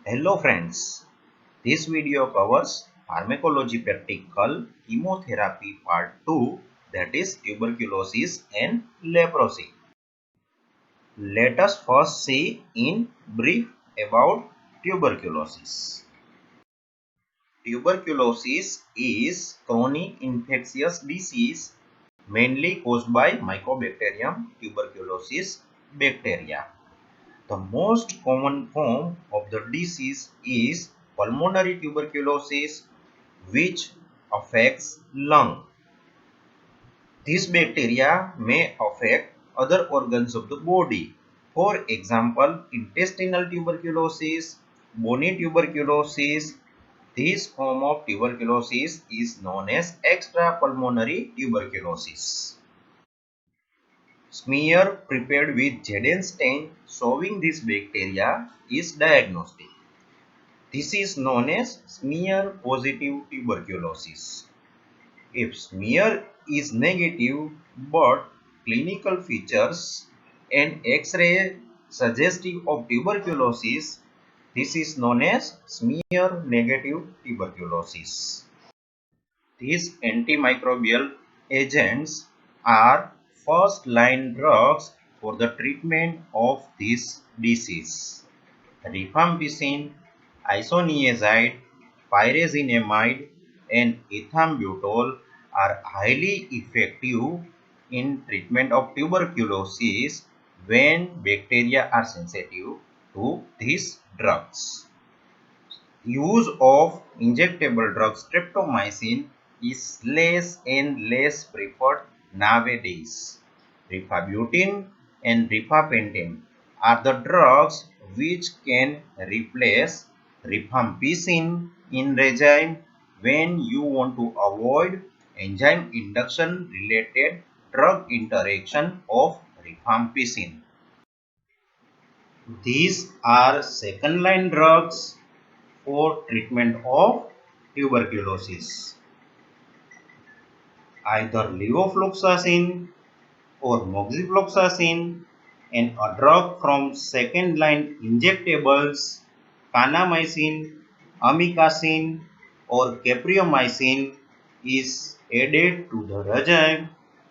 Hello friends, this video covers pharmacology practical chemotherapy part 2, that is tuberculosis and leprosy. Let us first see in brief about tuberculosis. Tuberculosis is chronic infectious disease mainly caused by Mycobacterium tuberculosis bacteria. The most common form of the disease is pulmonary tuberculosis, which affects lung. This bacteria may affect other organs of the body. For example, intestinal tuberculosis, bony tuberculosis. This form of tuberculosis is known as extrapulmonary tuberculosis. Smear prepared with Jaden stain showing this bacteria is diagnostic. This is known as smear positive tuberculosis. If smear is negative but clinical features and X-ray suggestive of tuberculosis, this is known as smear negative tuberculosis. These antimicrobial agents are first-line drugs for the treatment of this disease. Rifampicin, isoniazid, pyrazinamide, and ethambutol are highly effective in treatment of tuberculosis when bacteria are sensitive to these drugs. Use of injectable drug streptomycin is less and less preferred nowadays. Rifabutin and rifampicin are the drugs which can replace rifampicin in regime when you want to avoid enzyme induction related drug interaction of rifampicin. These are second line drugs for treatment of tuberculosis. Either levofloxacin or moxifloxacin and a drug from second line injectables, kanamycin, amikacin or capreomycin is added to the regime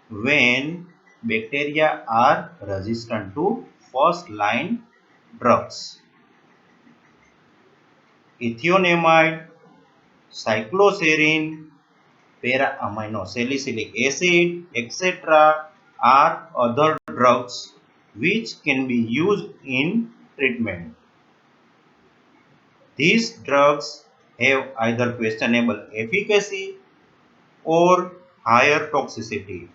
when bacteria are resistant to first line drugs. Ethionamide, cycloserine, para-aminosalicylic acid, etc. are other drugs which can be used in treatment. These drugs have either questionable efficacy or higher toxicity.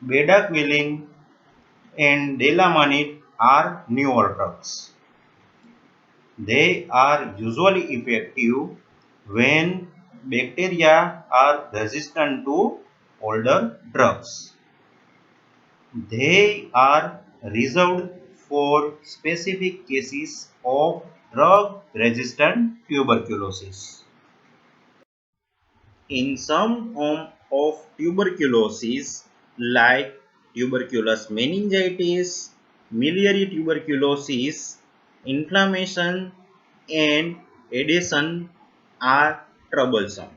Bedaquiline and delamanid are newer drugs. They are usually effective when bacteria are resistant to older drugs. They are reserved for specific cases of drug-resistant tuberculosis. In some form of tuberculosis like tuberculous meningitis, miliary tuberculosis, inflammation and adhesion are troublesome.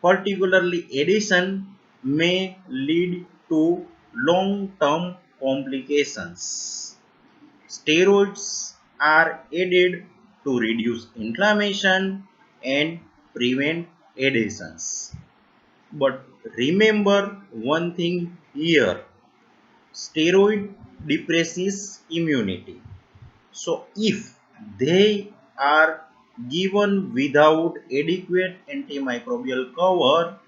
Particularly adhesion may lead to long-term complications. Steroids are added to reduce inflammation and prevent adhesions. But remember one thing here, steroid depresses immunity. So if they are given without adequate antimicrobial cover,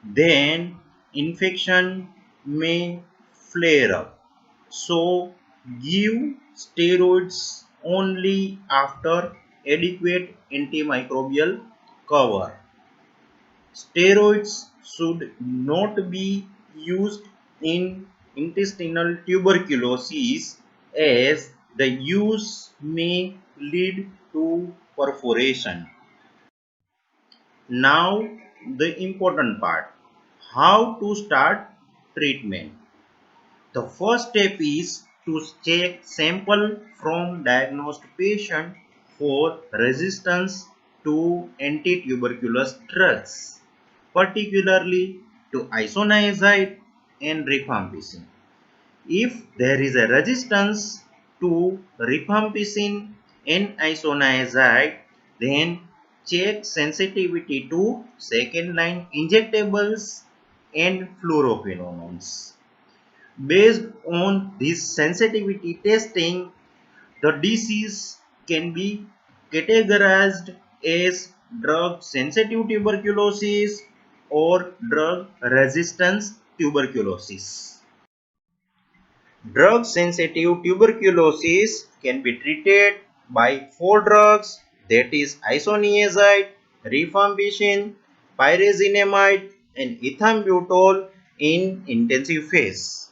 then infection may flare up. So give steroids only after adequate antimicrobial cover. Steroids should not be used in intestinal tuberculosis as the use may lead to perforation. Now the important part, how to start treatment. The first step is to check sample from diagnosed patient for resistance to anti-tuberculous drugs, particularly to isoniazid and rifampicin. If there is a resistance to rifampicin and isoniazid, then check sensitivity to second-line injectables and fluoroquinolones. Based on this sensitivity testing, the disease can be categorized as drug-sensitive tuberculosis or drug-resistant tuberculosis. Drug-sensitive tuberculosis can be treated by four drugs, that is isoniazid, rifampicin, pyrazinamide and ethambutol in intensive phase.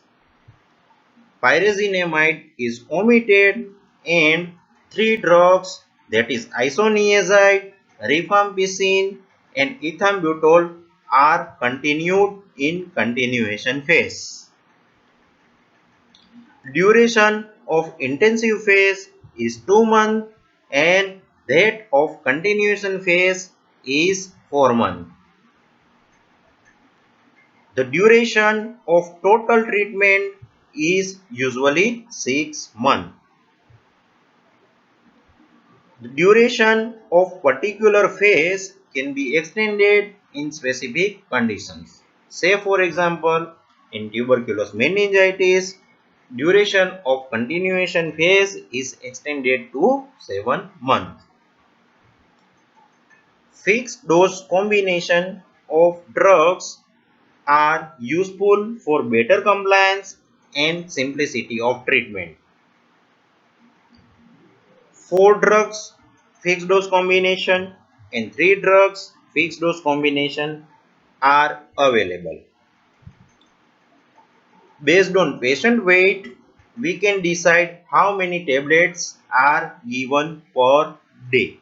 Pyrazinamide is omitted and three drugs, that is isoniazid, rifampicin and ethambutol are continued in continuation phase. Duration of intensive phase is 2 months and that of continuation phase is 4 months. The duration of total treatment is usually 6 months. The duration of particular phase can be extended in specific conditions. Say for example, in tuberculous meningitis, duration of continuation phase is extended to 7 months. Fixed dose combination of drugs are useful for better compliance and simplicity of treatment. 4 drugs fixed dose combination and 3 drugs fixed dose combination are available. Based on patient weight, we can decide how many tablets are given per day.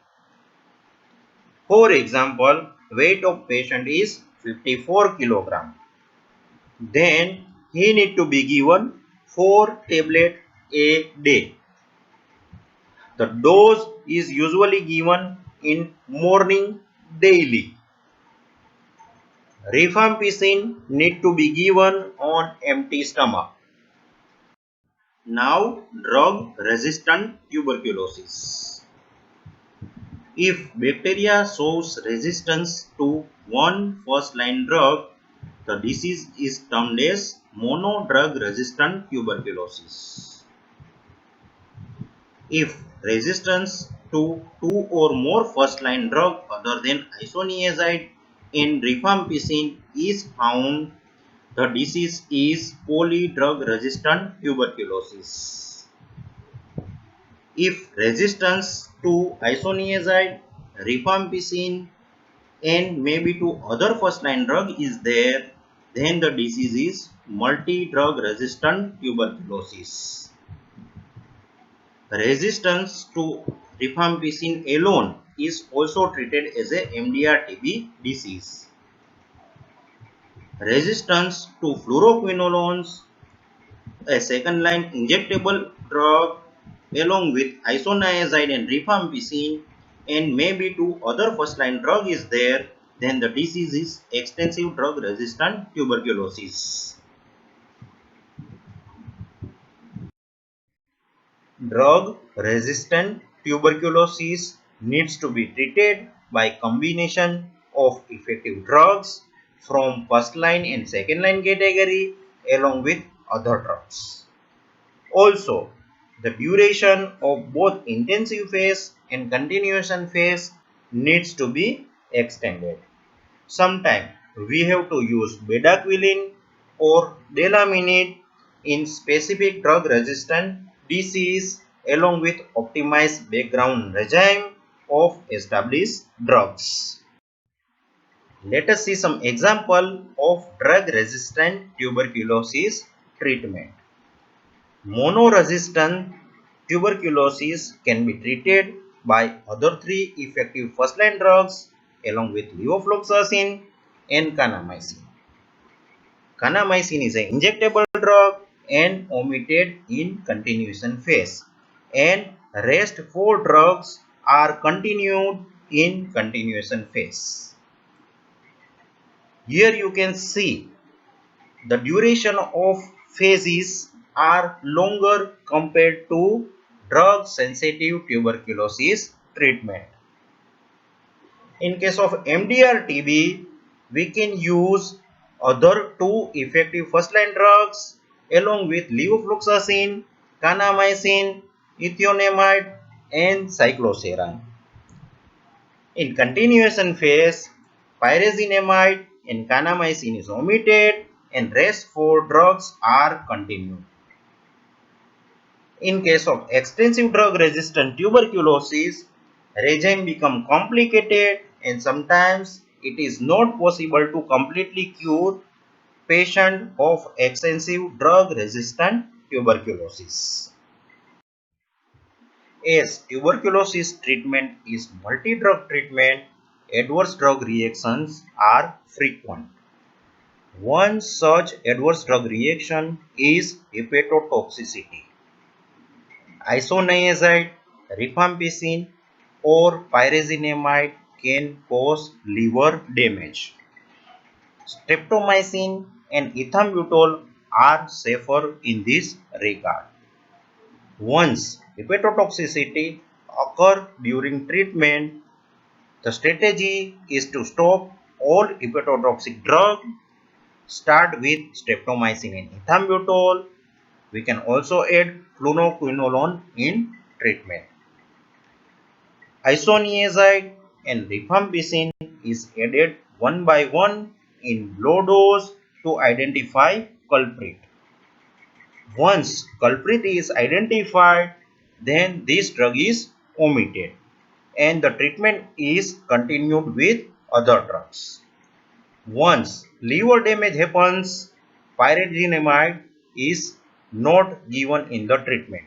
For example, weight of patient is 54 kg. Then he need to be given 4 tablets a day. The dose is usually given in morning daily. Rifampicin need to be given on empty stomach. Now, drug-resistant tuberculosis. If bacteria shows resistance to one first-line drug, the disease is termed as monodrug-resistant tuberculosis. If resistance to two or more first-line drugs other than isoniazid and rifampicin is found, the disease is polydrug-resistant tuberculosis. If resistance to isoniazid, rifampicin and maybe to other first-line drug is there, then the disease is multi-drug resistant tuberculosis. Resistance to rifampicin alone is also treated as a MDR-TB disease. Resistance to fluoroquinolones, a second-line injectable drug, along with isoniazid and rifampicin, and maybe two other first-line drug is there, then the disease is extensive drug-resistant tuberculosis. Drug-resistant tuberculosis needs to be treated by combination of effective drugs from first-line and second-line category along with other drugs. Also, the duration of both intensive phase and continuation phase needs to be extended. Sometimes we have to use bedaquiline or delaminid in specific drug resistant disease along with optimized background regime of established drugs. Let us see some example of drug resistant tuberculosis treatment. Monoresistant tuberculosis can be treated by other three effective first-line drugs along with levofloxacin and kanamycin. Kanamycin is an injectable drug and omitted in continuation phase, and rest 4 drugs are continued in continuation phase. Here you can see the duration of phases are longer compared to drug sensitive tuberculosis treatment. In case of MDR TB, we can use other two effective first line drugs along with levofloxacin, kanamycin, ethionamide and cycloserine. In continuation phase, pyrazinamide and kanamycin is omitted and rest 4 drugs are continued. In case of extensive drug resistant tuberculosis, regime become complicated and sometimes it is not possible to completely cure patient of extensive drug resistant tuberculosis. As tuberculosis treatment is multi-drug treatment, adverse drug reactions are frequent. One such adverse drug reaction is hepatotoxicity. Isoniazid, rifampicin, or pyrazinamide can cause liver damage. Streptomycin and ethambutol are safer in this regard. Once hepatotoxicity occurs during treatment, the strategy is to stop all hepatotoxic drugs. Start with streptomycin and ethambutol. We can also add fluoroquinolone in treatment. Isoniazid and rifampicin is added one by one in low dose to identify culprit. Once culprit is identified, then this drug is omitted and the treatment is continued with other drugs. Once liver damage happens, pyrazinamide is not given in the treatment.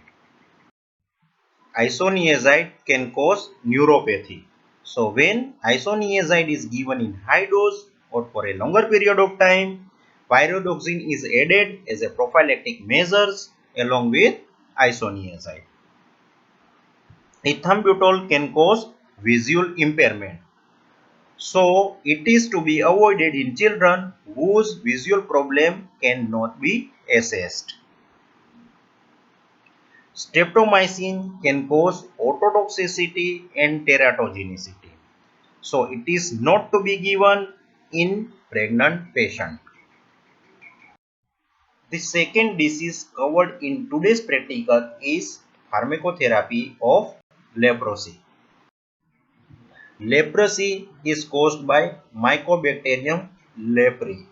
Isoniazid can cause neuropathy. So when isoniazid is given in high dose or for a longer period of time, pyridoxine is added as a prophylactic measures along with isoniazid. Ethambutol can cause visual impairment. So it is to be avoided in children whose visual problem cannot be assessed. Streptomycin can cause ototoxicity and teratogenicity. So it is not to be given in pregnant patient. The second disease covered in today's practical is pharmacotherapy of leprosy. Leprosy is caused by Mycobacterium leprae.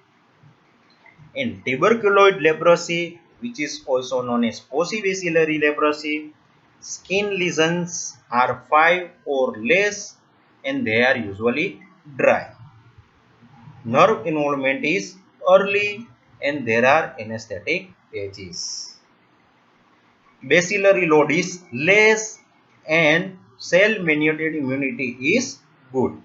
In tuberculoid leprosy, which is also known as paucibacillary leprosy, skin lesions are 5 or less and they are usually dry. Nerve involvement is early and there are anesthetic edges. Bacillary load is less and cell mediated immunity is good.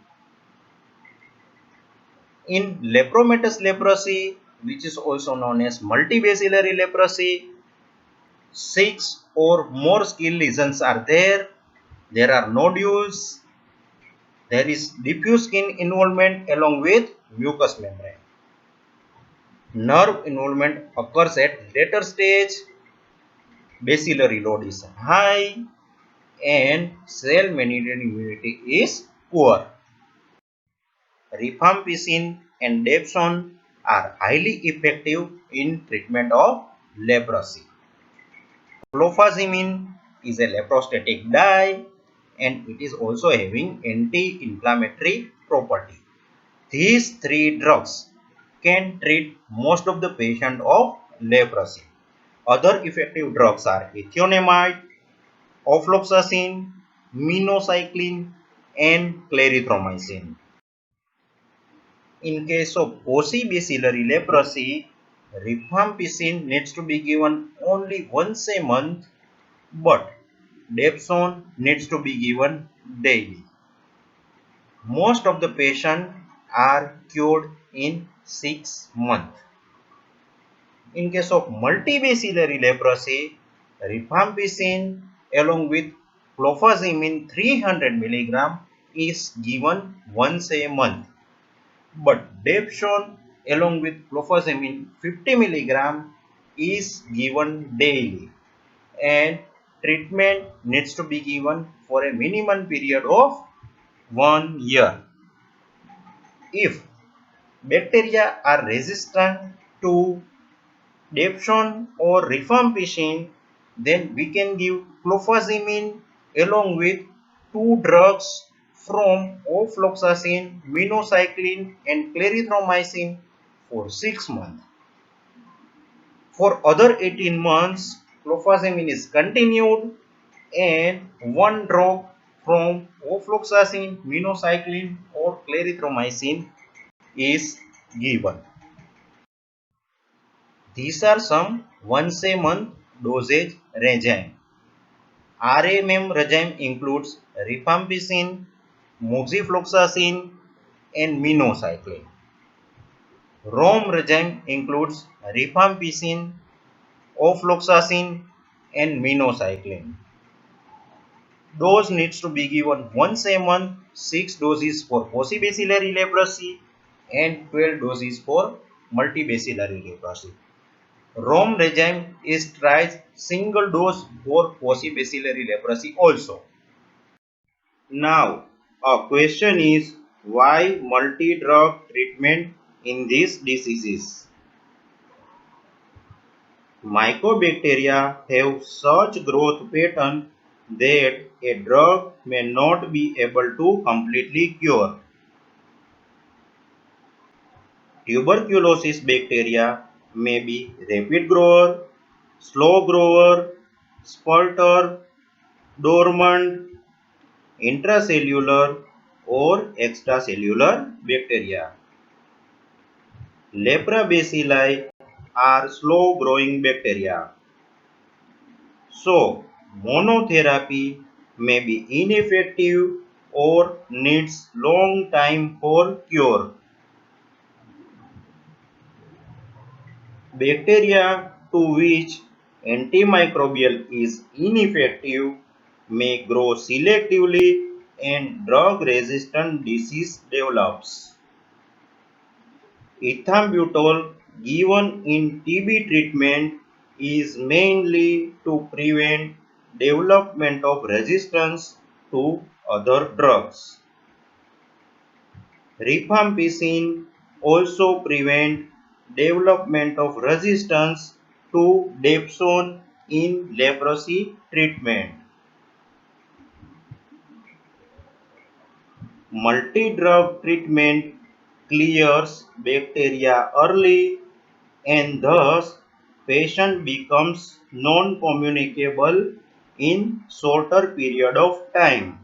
In lepromatous leprosy, which is also known as multibacillary leprosy, 6 or more skin lesions are there. There are nodules. There is diffuse skin involvement along with mucous membrane. Nerve involvement occurs at later stage. Bacillary load is high and cell mediated immunity is poor. Rifampicin and dapsone are highly effective in treatment of leprosy. Clofazimine is a leprostatic dye and it is also having anti-inflammatory property. These three drugs can treat most of the patient of leprosy. Other effective drugs are ethionamide, ofloxacin, minocycline and clarithromycin. In case of paucibacillary leprosy, rifampicin needs to be given only once a month, but dapsone needs to be given daily. Most of the patients are cured in 6 months. In case of multibacillary leprosy, rifampicin along with clofazimine 300 mg is given once a month. But dapsone along with clofazimine 50 mg is given daily, and treatment needs to be given for a minimum period of 1 year. If bacteria are resistant to dapsone or rifampicin, then we can give clofazimine along with two drugs from ofloxacin, minocycline and clarithromycin for 6 months. For other 18 months, clofazimine is continued and one drug from ofloxacin, minocycline or clarithromycin is given. These are some once a month dosage regime. RMM regime includes rifampicin, moxifloxacin and minocycline. ROM regime includes rifampicin, ofloxacin and minocycline. Dose needs to be given once a month, 6 doses for paucibacillary leprosy and 12 doses for multibacillary leprosy. ROM regime is tried single dose for paucibacillary leprosy also. Now, a question is, why multi-drug treatment in these diseases? Mycobacteria have such growth pattern that a drug may not be able to completely cure. Tuberculosis bacteria may be rapid grower, slow grower, spurter, dormant, intracellular or extracellular bacteria. Leprobacilli are slow growing bacteria. So, monotherapy may be ineffective or needs long time for cure. Bacteria to which antimicrobial is ineffective may grow selectively and drug resistant disease develops. Ethambutol given in TB treatment is mainly to prevent development of resistance to other drugs. Rifampicin also prevent development of resistance to dapsone in leprosy treatment. Multi-drug treatment clears bacteria early and thus patient becomes non-communicable in shorter period of time.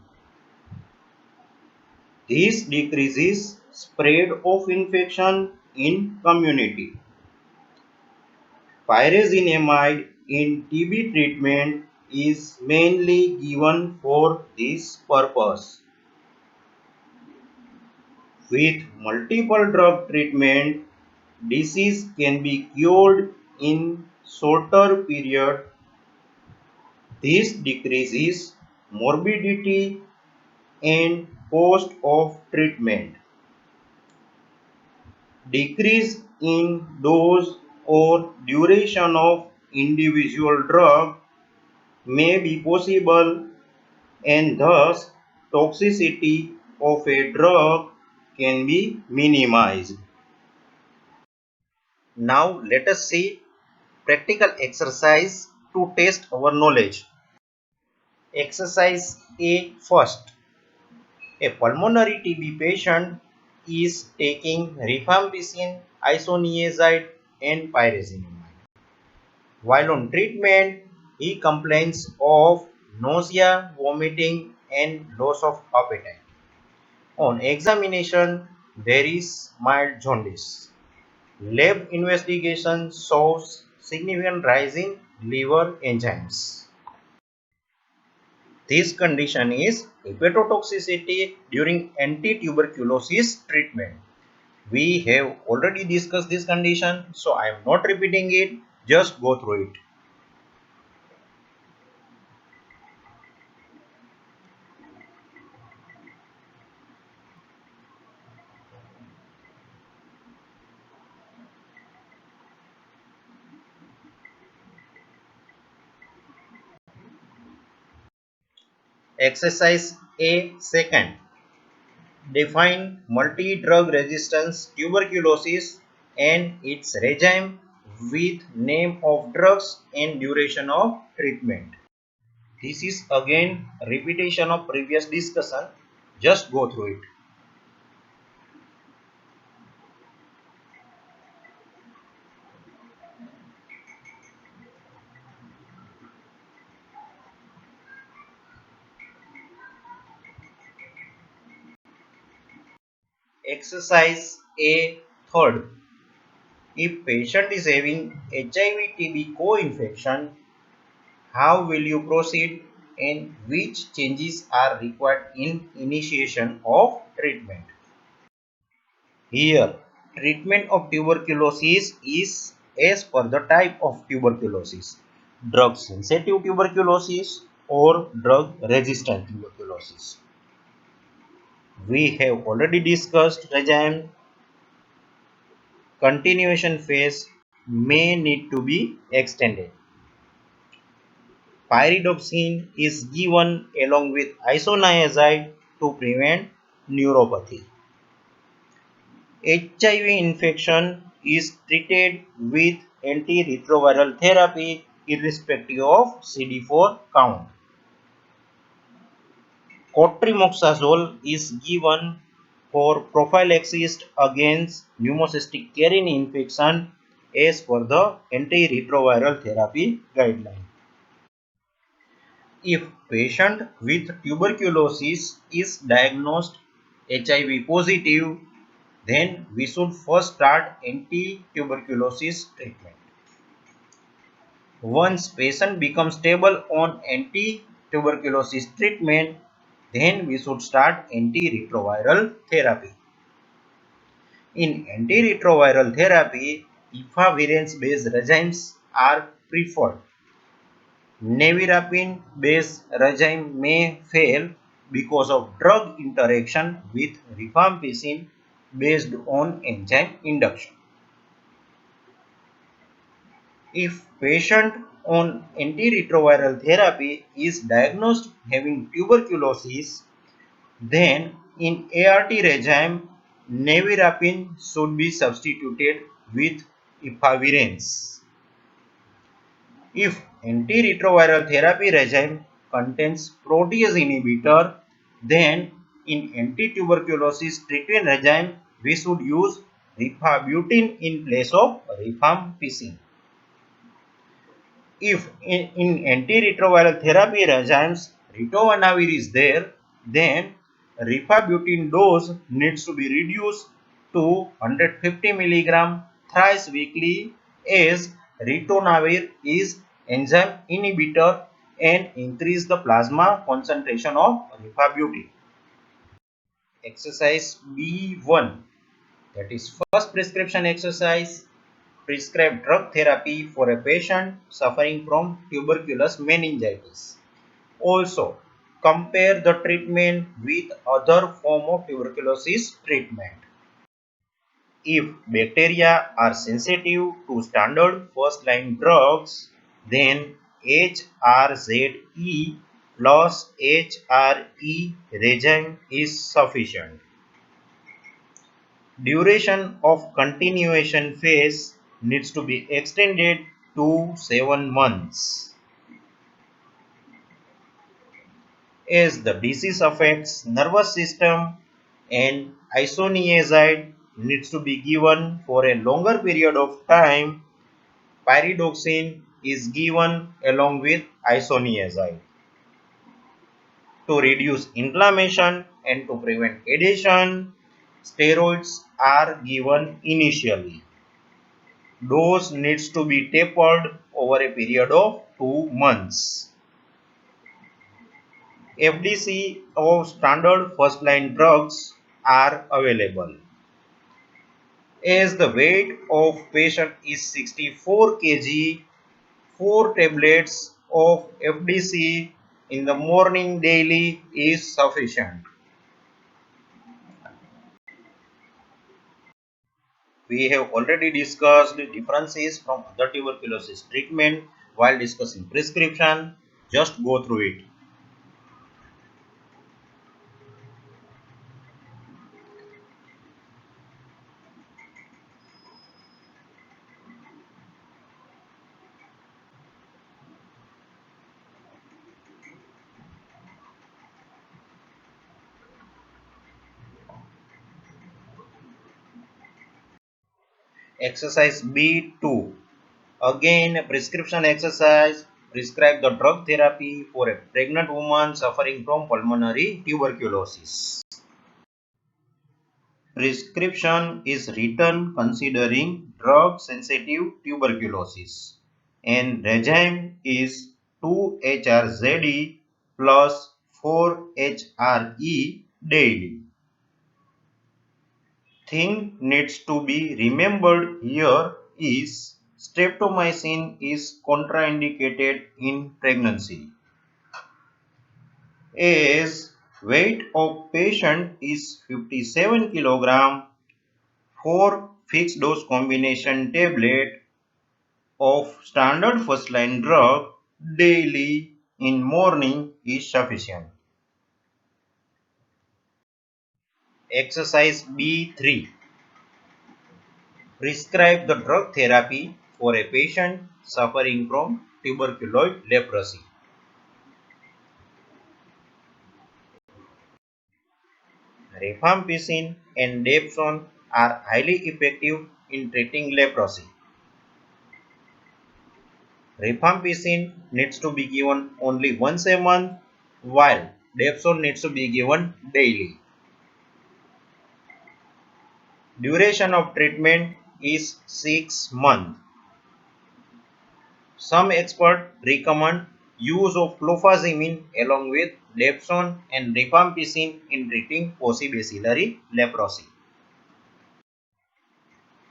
This decreases spread of infection in community. Pyrazinamide in TB treatment is mainly given for this purpose. With multiple drug treatment, disease can be cured in shorter period. This decreases morbidity and cost of treatment. Decrease in dose or duration of individual drug may be possible and thus toxicity of a drug can be minimized. Now let us see practical exercise to test our knowledge. Exercise A first. A pulmonary TB patient is taking rifampicin, isoniazid and pyrazinamide. While on treatment, he complains of nausea, vomiting and loss of appetite. On examination, there is mild jaundice. Lab investigation shows significant rise in liver enzymes. This condition is hepatotoxicity during anti-tuberculosis treatment. We have already discussed this condition, so I am not repeating it. Just go through it. Exercise A second. Define multi-drug resistance tuberculosis and its regime with name of drugs and duration of treatment. This is again repetition of previous discussion. Just go through it. Exercise A third. If patient is having HIV-TB co-infection, how will you proceed and which changes are required in initiation of treatment? Here, treatment of tuberculosis is as per the type of tuberculosis, drug sensitive tuberculosis or drug resistant tuberculosis. We have already discussed regime. Continuation phase may need to be extended. Pyridoxine is given along with isoniazid to prevent neuropathy. HIV infection is treated with antiretroviral therapy irrespective of CD4 count. Cotrimoxazole is given for prophylaxis against pneumocystic carrier infection as per the antiretroviral therapy guideline. If patient with tuberculosis is diagnosed HIV positive, then we should first start anti-tuberculosis treatment. Once patient becomes stable on anti-tuberculosis treatment, then we should start antiretroviral therapy. In antiretroviral therapy, efavirenz-based regimes are preferred. Nevirapine-based regime may fail because of drug interaction with rifampicin based on enzyme induction. If patient on antiretroviral therapy is diagnosed having tuberculosis, then in ART regime, nevirapine should be substituted with efavirenz. If antiretroviral therapy regime contains protease inhibitor, then in anti-tuberculosis treatment regime, we should use rifabutin in place of rifampicin. If in antiretroviral therapy regimes ritonavir is there, then rifabutin dose needs to be reduced to 150 mg thrice weekly, as ritonavir is enzyme inhibitor and increase the plasma concentration of rifabutin. Exercise B1, that is first prescription exercise. Prescribe drug therapy for a patient suffering from tuberculous meningitis. Also, compare the treatment with other form of tuberculosis treatment. If bacteria are sensitive to standard first line drugs, then HRZE plus HRE regime is sufficient. Duration of continuation phase needs to be extended to 7 months. As the disease affects nervous system and isoniazid needs to be given for a longer period of time, pyridoxine is given along with isoniazid. To reduce inflammation and to prevent adhesion, steroids are given initially. Dose needs to be tapered over a period of 2 months. FDC of standard first line drugs are available. As the weight of patient is 64 kg, 4 tablets of FDC in the morning daily is sufficient. We have already discussed differences from other tuberculosis treatment while discussing prescription. Just go through it. Exercise B2. Again, a prescription exercise. Prescribe the drug therapy for a pregnant woman suffering from pulmonary tuberculosis. Prescription is written considering drug-sensitive tuberculosis, and regime is 2-HRZE plus 4-HRE daily. Thing needs to be remembered here is streptomycin is contraindicated in pregnancy, as weight of patient is 57 kg. 4 fixed dose combination tablet of standard first line drug daily in morning is sufficient. Exercise B3. Prescribe the drug therapy for a patient suffering from tuberculoid leprosy. Rifampicin and dapsone are highly effective in treating leprosy. Rifampicin needs to be given only once a month, while dapsone needs to be given daily. Duration of treatment is 6 months. Some experts recommend use of clofazimine along with dapsone and rifampicin in treating paucibacillary leprosy.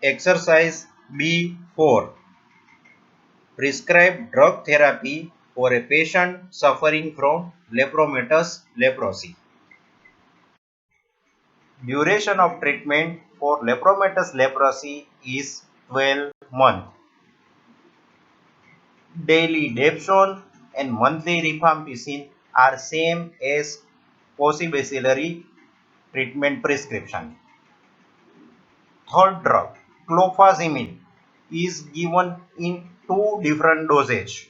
Exercise B4. Prescribe drug therapy for a patient suffering from lepromatous leprosy. Duration of treatment for lepromatous leprosy is 12 months. Daily dapsone and monthly rifampicin are same as paucibacillary treatment prescription. Third drug, clofazimine, is given in two different dosage.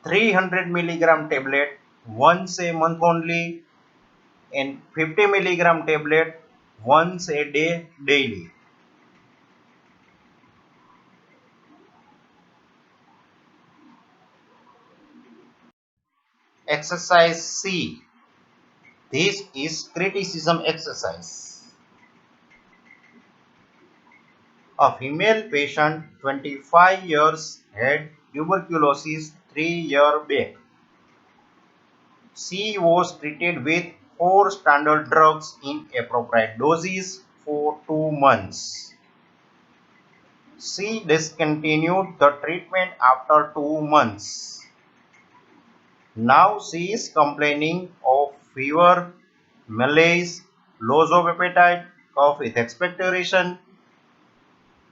300 milligram tablet once a month only and 50 milligram tablet once a day daily. Exercise C. This is criticism exercise. A female patient 25 years had tuberculosis 3 years back. She was treated with 4 standard drugs in appropriate doses for 2 months. She discontinued the treatment after 2 months. Now she is complaining of fever, malaise, loss of appetite, cough with expectoration.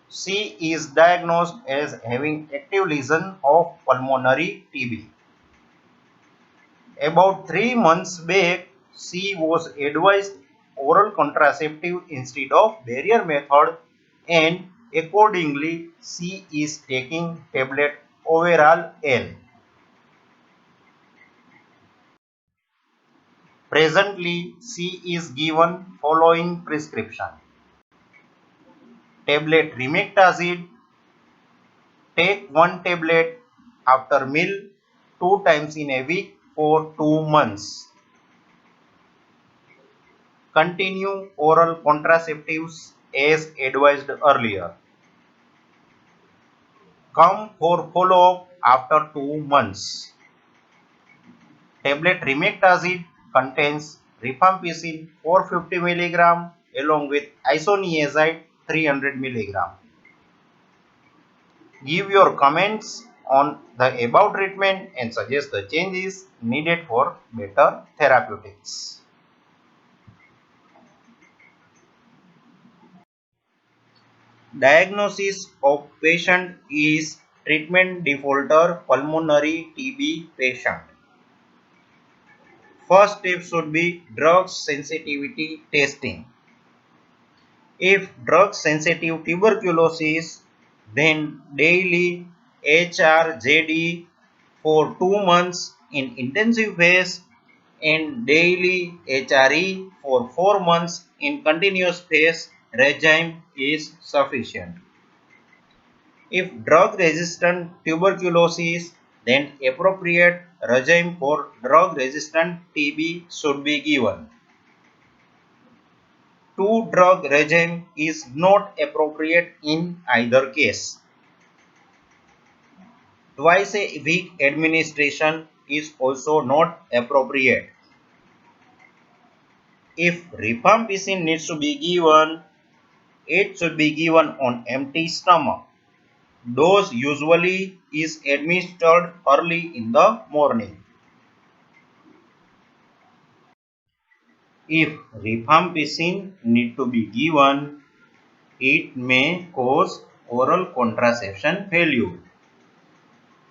She is diagnosed as having active lesion of pulmonary TB. About 3 months back, she was advised oral contraceptive instead of barrier method, and accordingly she is taking tablet Overall L. Presently, she is given following prescription. Tablet Rimectazid. Take 1 tablet after meal 2 times in a week for 2 months. Continue oral contraceptives as advised earlier. Come for follow-up after 2 months. Tablet Rimectazid contains rifampicin 450 mg along with isoniazid 300 mg. Give your comments on the above treatment and suggest the changes needed for better therapeutics. Diagnosis of patient is treatment defaulter pulmonary TB patient. First step should be drug sensitivity testing. If drug sensitive tuberculosis, then daily HRJD for 2 months in intensive phase and daily HRE for 4 months in continuous phase regime is sufficient. If drug resistant tuberculosis, then appropriate regime for drug resistant TB should be given. Two drug regime is not appropriate in either case. Twice a week administration is also not appropriate. If rifampicin needs to be given, it should be given on empty stomach. Dose usually is administered early in the morning. If rifampicin need to be given, it may cause oral contraception failure.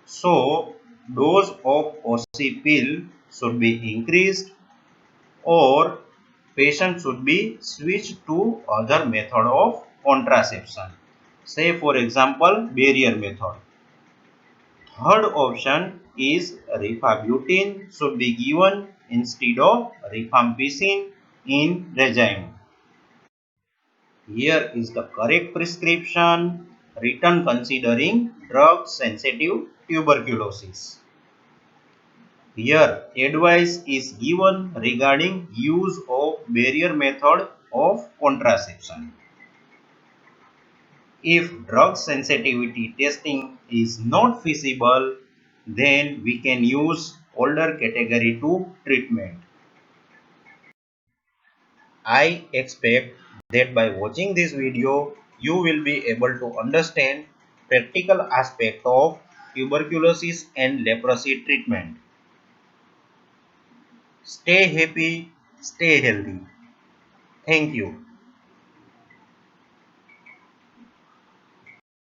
So, dose of OC pill should be increased or patient should be switched to other method of contraception. Say for example, barrier method. Third option is rifabutin should be given instead of rifampicin in regime. Here is the correct prescription written considering drug sensitive tuberculosis. Here advice is given regarding use of barrier method of contraception. If drug sensitivity testing is not feasible, then we can use older category 2 treatment. I expect that by watching this video, you will be able to understand practical aspect of tuberculosis and leprosy treatment. Stay happy, stay healthy. Thank you.